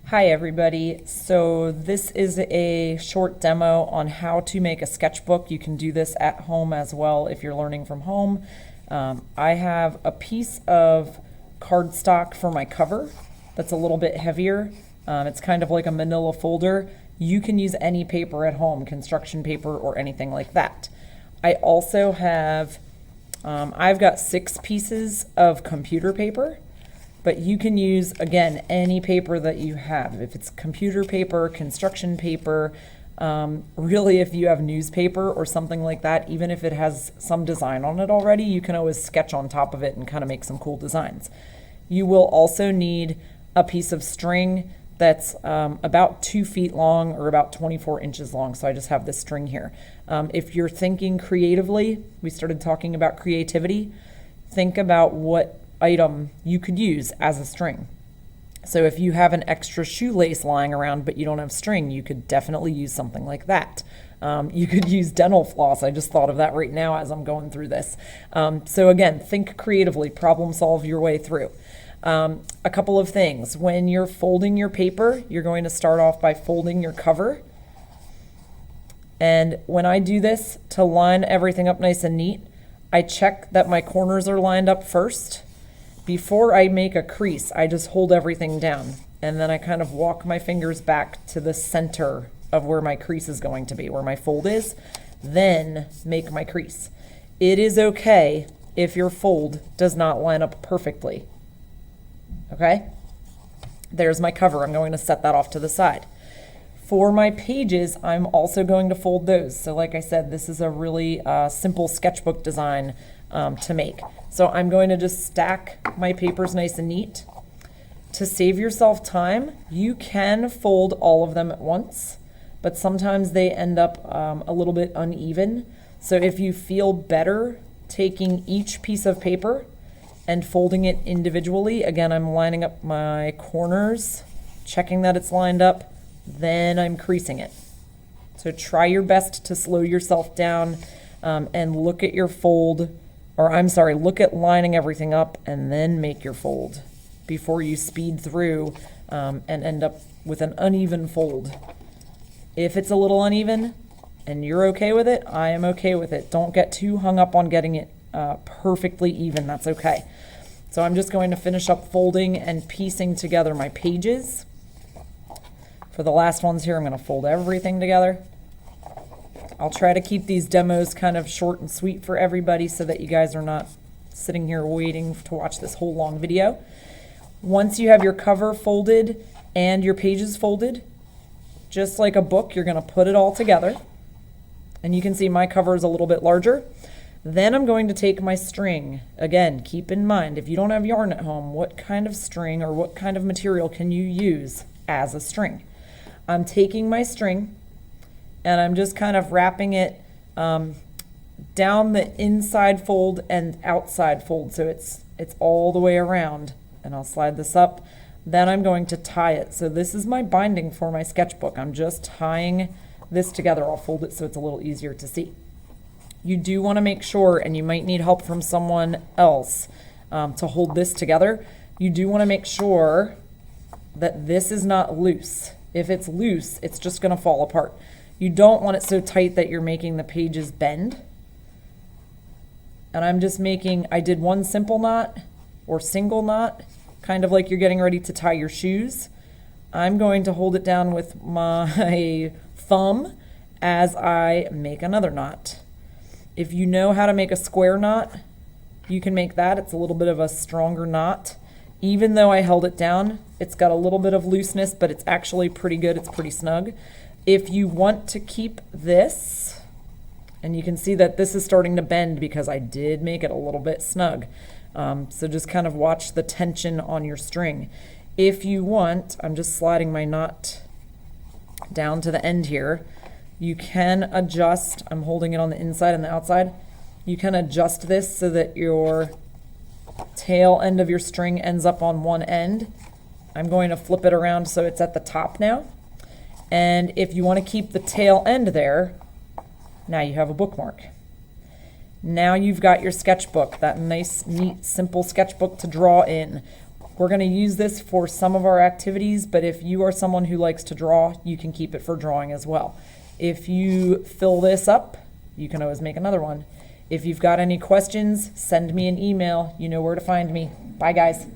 Hi everybody. So this is a short demo on how to make a sketchbook. You can do this at home as well if you're learning from home. I have a piece of cardstock for my cover that's a little bit heavier. It's kind of like a manila folder. You can use any paper at home, construction paper or anything like that. I also have, I've got 6 pieces of computer paper. But you can use, again, any paper that you have. If it's computer paper, construction paper, really if you have newspaper or something like that, even if it has some design on it already, you can always sketch on top of it and kind of make some cool designs. You will also need a piece of string that's about 2 feet long or about 24 inches long. So I just have this string here. If you're thinking creatively, we started talking about creativity, think about what item you could use as a string. So if you have an extra shoelace lying around but you don't have string, you could definitely use something like that. You could use dental floss. I just thought of that right now as I'm going through this. So again, think creatively, problem solve your way through. A couple of things. When you're folding your paper, you're going to start off by folding your cover. And when I do this to line everything up nice and neat, I check that my corners are lined up first. Before I make a crease, I just hold everything down and then I kind of walk my fingers back to the center of where my crease is going to be, where my fold is, then make my crease. It is okay if your fold does not line up perfectly. Okay? There's my cover. I'm going to set that off to the side. For my pages, I'm also going to fold those. So like I said, this is a really simple sketchbook design to make. So I'm going to just stack my papers nice and neat. To save yourself time, you can fold all of them at once, but sometimes they end up a little bit uneven. So if you feel better taking each piece of paper and folding it individually, again, I'm lining up my corners, checking that it's lined up, then I'm creasing it. So try your best to slow yourself down and look at your fold. Look at lining everything up and then make your fold before you speed through and end up with an uneven fold. If it's a little uneven and you're okay with it, I am okay with it. Don't get too hung up on getting it perfectly even. That's okay. So I'm just going to finish up folding and piecing together my pages. For the last ones here, I'm going to fold everything together. I'll try to keep these demos kind of short and sweet for everybody so that you guys are not sitting here waiting to watch this whole long video. Once you have your cover folded and your pages folded, just like a book, you're going to put it all together. And you can see my cover is a little bit larger. Then I'm going to take my string. Again, keep in mind, if you don't have yarn at home, what kind of string or what kind of material can you use as a string? I'm taking my string and I'm just kind of wrapping it down the inside fold and outside fold, so it's all the way around. And I'll slide this up. Then I'm going to tie it. So this is my binding for my sketchbook. I'm just tying this together. I'll fold it so it's a little easier to see. You do want to make sure, and you might need help from someone else to hold this together. You do want to make sure that this is not loose. If it's loose, it's just going to fall apart. You don't want it so tight that you're making the pages bend. And I'm just I did one simple knot or single knot, kind of like you're getting ready to tie your shoes. I'm going to hold it down with my thumb as I make another knot. If you know how to make a square knot, you can make that. It's a little bit of a stronger knot. Even though I held it down, it's got a little bit of looseness, but it's actually pretty good. It's pretty snug. If you want to keep this, and you can see that this is starting to bend because I did make it a little bit snug. So just kind of watch the tension on your string. If you want, I'm just sliding my knot down to the end here. You can adjust, I'm holding it on the inside and the outside. You can adjust this so that your tail end of your string ends up on one end. I'm going to flip it around so it's at the top now. And if you want to keep the tail end there, now you have a bookmark. Now you've got your sketchbook, that nice, neat, simple sketchbook to draw in. We're going to use this for some of our activities, but if you are someone who likes to draw, you can keep it for drawing as well. If you fill this up, you can always make another one. If you've got any questions, send me an email. You know where to find me. Bye, guys.